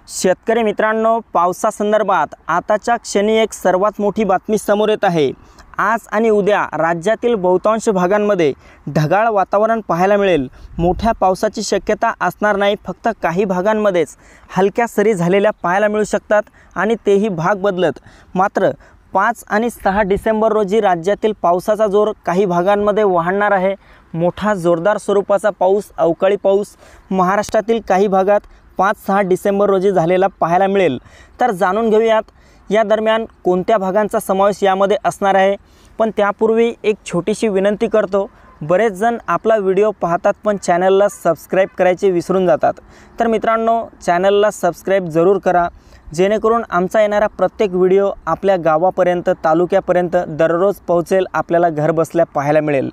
शेतकरी मित्रांनो, पावसासंदर्भात आताच्या क्षणी एक सर्वात मोठी बातमी समोर येत आहे। आज आणि उद्या राज्यातील बहुतांश भागांमध्ये ढगाळ वातावरण पाहायला मिळेल। मोठ्या पावसाची शक्यता असणार नाही, फक्त काही भागांमध्येच हलक्या सरी झालेल्या पाहायला मिळू शकतात आणि तेही भाग बदलत। मात्र 5 आणि 6 डिसेंबर रोजी राज्यातील पावसाचा जोर काही भागांमध्ये वाढणार आहे। मोठा जोरदार स्वरूपाचा पाऊस, अवकाळी पाऊस महाराष्ट्रातील काही भागात 5-6 डिसेंबर रोजी झालेला पाहायला मिळेल। तर जाणून घेऊयात या दरम्यान कोणत्या भागांचा समावेश यामध्ये असणार आहे। पण त्यापूर्वी एक छोटीशी विनंती करतो, बरेच जण आपला व्हिडिओ पाहतात पण चॅनलला सबस्क्राईब करायचे विसरून जातात। तर मित्रांनो, चॅनलला सबस्क्राईब जरूर करा, जेणेकरून आमचा येणारा प्रत्येक व्हिडिओ आपल्या गावापर्यंत, तालुक्यापर्यंत दररोज पोहोचेल, आपल्याला घर बसल्या पाहायला मिळेल।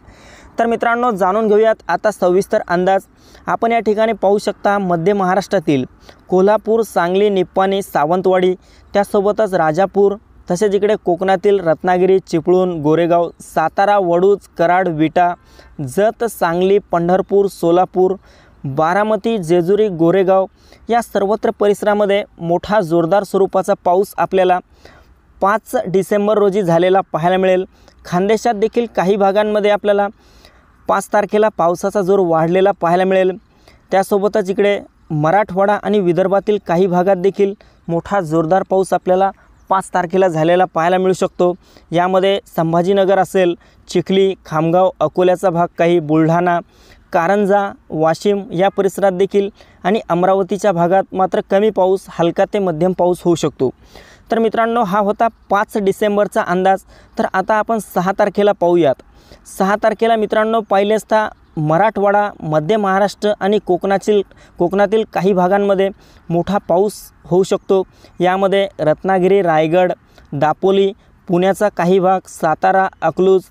तर मित्रांनो, जाणून घेऊयात आता सविस्तर अंदाज। आपण या ठिकाणी पाहू शकता मध्य महाराष्ट्रातील कोल्हापूर, सांगली, निपाणी, सावंतवाडी, त्यासोबतच राजापूर, तसेच इकडे कोकणातील रत्नागिरी, चिपळूण, गोरेगाव, सातारा, वडूज, कराड, विटा, जत, सांगली, पंढरपूर, सोलापूर, बारामती, जेजुरी, गोरेगाव या सर्वत्र परिसरामध्ये मोठा जोरदार स्वरूपाचा पाऊस आपल्याला 5 डिसेंबर रोजी झालेला पाहायला मिळेल। खानदेशात देखील काही भागांमध्ये आपल्याला 5 तारखेला पावसाचा जोर वाढलेला पाहायला मिळेल। त्यासोबतच इकडे मराठवाडा आणि विदर्भातील काही भागात देखील मोठा जोरदार पाऊस आपल्याला 5 तारखेला झालेला पाहायला मिळू शकतो। यामध्ये संभाजीनगर असेल, चिखली, खामगाव, अकोल्याचा भाग, काही बुलढाणा, कारंजा, वाशिम या परिसरात देखील आणि अमरावतीच्या भागात मात्र कमी पाऊस, हलका ते मध्यम पाऊस होऊ शकतो। तर मित्रांनो, हा होता 5 डिसेंबरचा अंदाज। तर आता आपण 6 तारखेला पाहूयात। 6 तारखेला मित्रांनो पाहिले असता मराठवाडा, मध्य महाराष्ट्र आणि कोकणातील काही भागांमध्ये मोठा पाऊस होऊ शकतो। यामध्ये रत्नागिरी, रायगड, दापोली, पुण्याचा काही भाग, सातारा, अकलूज,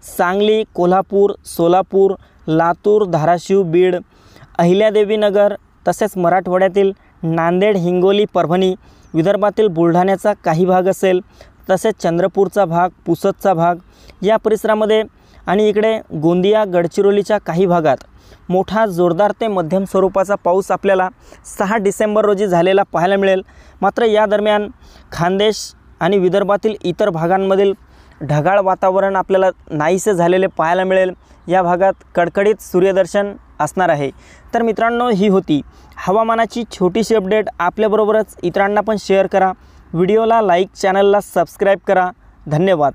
सांगली, कोल्हापूर, सोलापूर, लातूर, धाराशिव, बीड, अहिल्यादेवीनगर, तसेच मराठवाड्यातील नांदेड, हिंगोली, परभणी, विदर्भातील बुलढाण्याचा काही भाग असेल, तसेच चंद्रपूरचा भाग, पुसदचा भाग या परिसरामध्ये आणि इकडे गोंदिया, गडचिरोलीच्या काही भागात मोठा जोरदार ते मध्यम स्वरूपाचा पाऊस आपल्याला 6 डिसेंबर रोजी झालेला पाहायला मिळेल। मात्र या दरम्यान खानदेश आणि विदर्भातील इतर भागांमधील ढगाळ वातावरण आपल्याला नाहीसे झालेले पाहायला मिळेल। या भागात कडकडीत सूर्यदर्शन असणार आहे। तर मित्रांनो, ही होती हवामानाची छोटीशी अपडेट। आपल्याबरोबरच इतरांना पण शेअर करा, व्हिडिओला लाईक, चॅनलला सबस्क्राईब करा। धन्यवाद।